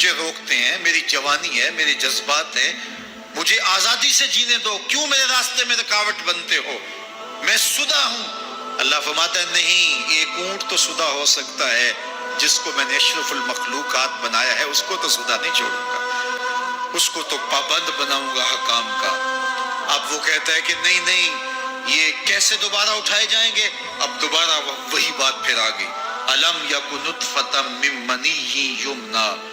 مجھے روکتے ہیں، میری جوانی ہے، میرے جذبات ہیں، مجھے آزادی سے جینے دو، کیوں میرے راستے میں رکاوٹ بنتے ہو؟ میں سدا ہوں۔ اللہ فرماتا ہے نہیں، ایک اونٹ تو سدا ہو سکتا ہے، جس کو میں نے اشرف المخلوقات بنایا ہے اس کو تو سدا نہیں چھوڑوں گا، اس کو تو پابند بناؤں گا حکام کا۔ اب وہ کہتا ہے کہ نہیں نہیں، یہ کیسے دوبارہ اٹھائے جائیں گے؟ اب دوبارہ وہی بات پھر آ گئی، الم یک نطفۃ من منی یمنی۔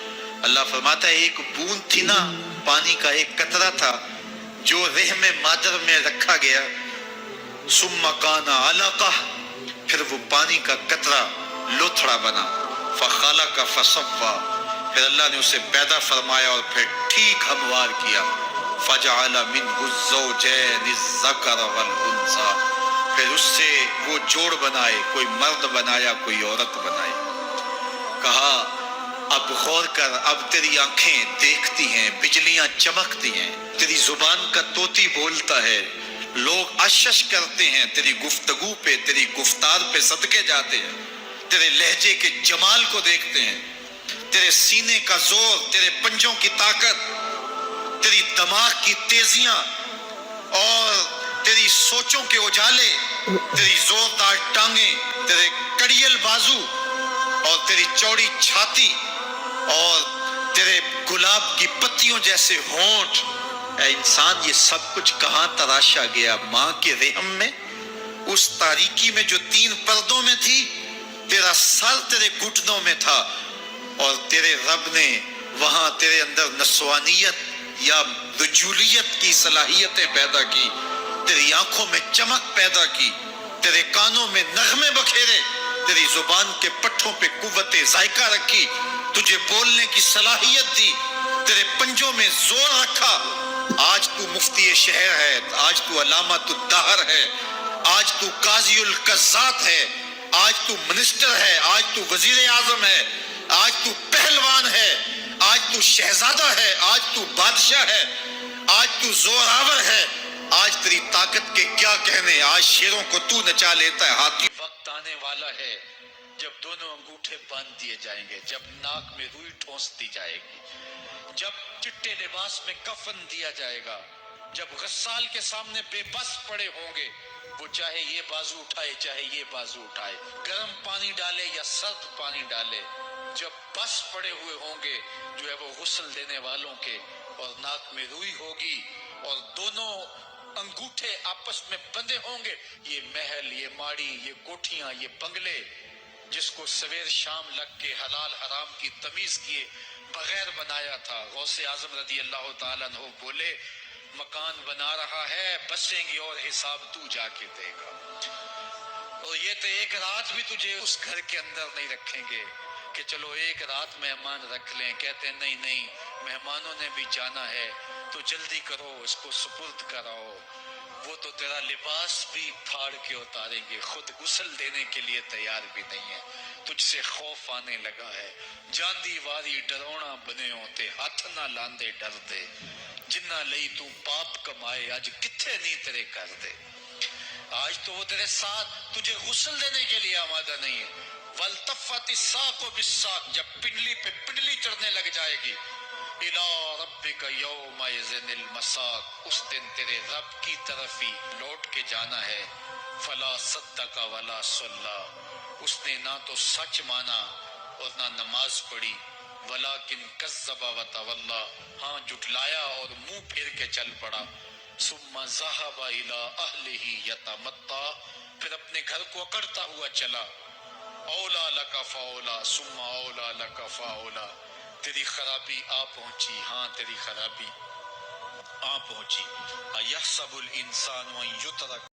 اللہ فرماتا ہے ایک بوند تھی نا، پانی کا ایک قطرہ تھا جو رحم مادر میں رکھا گیا، ثم کان علقہ، پھر وہ پانی کا قطرہ لوتھڑا بنا، فخلق فسوی، پھر اللہ نے اسے پیدا فرمایا اور پھر ٹھیک ہموار کیا، فجعل منہ الزوجین الذکر والانثی، پھر اس سے وہ جوڑ بنائے، کوئی مرد بنایا کوئی عورت بنائی۔ کہا اب غور کر، اب تیری آنکھیں دیکھتی ہیں، بجلیاں چمکتی ہیں، تیری زبان کا طوطی بولتا ہے، لوگ اشش کرتے ہیں تیری گفتگو پہ، تیری گفتار پہ صدقے جاتے ہیں، تیرے لہجے کے جمال کو دیکھتے ہیں، تیرے سینے کا زور، تیرے پنجوں کی طاقت، تیری دماغ کی تیزیاں اور تیری سوچوں کے اجالے، تیری زوردار ٹانگیں، تیرے کڑیل بازو اور تیری چوڑی چھاتی اور تیرے گلاب کی پتیوں جیسے ہونٹ۔ اے انسان، یہ سب کچھ کہاں تراشا گیا؟ ماں کے رحم میں، اس تاریکی میں جو 3 پردوں میں تھی، تیرا سر تیرے گھٹنوں میں تھا، اور تیرے رب نے وہاں تیرے اندر نسوانیت یا رجولیت کی صلاحیتیں پیدا کی، تیری آنکھوں میں چمک پیدا کی، تیرے کانوں میں نغمے بکھیرے، تیری زبان کے پٹھوں پہ قوت ذائقہ رکھی، تجھے بولنے کی صلاحیت دی، تیرے پنجوں میں زور رکھا۔ آج تو مفتی شہر ہے، آج تو علامۃ الدہر ہے، آج تو قاضی القضات ہے، آج تو منسٹر ہے، آج تو وزیر اعظم ہے، آج تو پہلوان ہے، آج تو شہزادہ ہے، آج تو بادشاہ ہے، آج تو زوراور ہے، آج تیری طاقت کے کیا کہنے، آج شیروں کو تو نچا لیتا ہے، ہاتھی۔ وقت آنے والا ہے جب دونوں انگوٹھے باندھ دیے جائیں گے، جب ناک میں روئی ٹھونس دی جائے گی، جب چٹے لباس میں کفن دیا جائے گا، جب غسال کے سامنے بے بس پڑے ہوں گے، وہ چاہے یہ بازو اٹھائے چاہے یہ بازو اٹھائے، گرم پانی ڈالے یا سرد پانی ڈالے، جب بس پڑے ہوئے ہوں گے جو ہے وہ غسل دینے والوں کے، اور ناک میں روئی ہوگی اور دونوں انگوٹھے آپس میں بندھے ہوں گے، یہ محل، یہ ماڑی، یہ کوٹھیاں، یہ بنگلے جس کو سویر شام لگ کے حلال حرام کی تمیز کیے بغیر بنایا تھا، غوث اعظم رضی اللہ تعالیٰ عنہ بولے مکان بنا رہا ہے، بسیں گے اور حساب تو جا کے دے گا، اور یہ تو ایک رات بھی تجھے اس گھر کے اندر نہیں رکھیں گے کہ چلو ایک رات مہمان رکھ لیں، کہتے ہیں نہیں نہیں، مہمانوں نے بھی جانا ہے تو جلدی کرو، اس کو سپرد کراؤ، وہ تو تیرا لباس بھی پھاڑ کے اتاریں گے، خود غسل دینے کے لیے تیار بھی نہیں ہے، تجھ سے خوف آنے لگا ہے، جاندی واری ڈرونا بنے ہوتے، ہاتھ نہ لاندے ڈر دے، جنہ لئی تو پاپ کمائے اج کتھے نہیں تیرے کر دے۔ آج تو وہ تیرے ساتھ تجھے غسل دینے کے لیے آمادہ نہیں ہے۔ وَالْتَفَّتِ السَّاقُ بِالسَّاقِ، جب پنڈلی پہ پنڈلی چڑھنے لگ جائے گی، إِلَىٰ رَبِّكَ يَوْمَئِذٍ الْمَسَاقُ، اس دن تیرے رب کی طرف ہی لوٹ کے جانا ہے۔ فَلَا صَدَّقَ وَلَا صَلَّىٰ، اس نے نہ تو سچ مانا اور نہ نماز پڑھی، وَلَٰكِنْ كَذَّبَ وَتَوَلَّىٰ، ہاں جھٹلایا اور منہ پھیر کے چل پڑا۔ ثُمَّ ذَهَبَ إِلَىٰ أَهْلِهِ يَتَمَطَّىٰ، پھر اپنے گھر کو اکڑتا ہوا چلا۔ اولا لک فاولا ثم اولا لک فاولا، تیری خرابی آ پہنچی، ہاں تیری خرابی آ پہنچی۔ اَيَحْسَبُ الْإِنسَانُ أَن يُتْرَكَ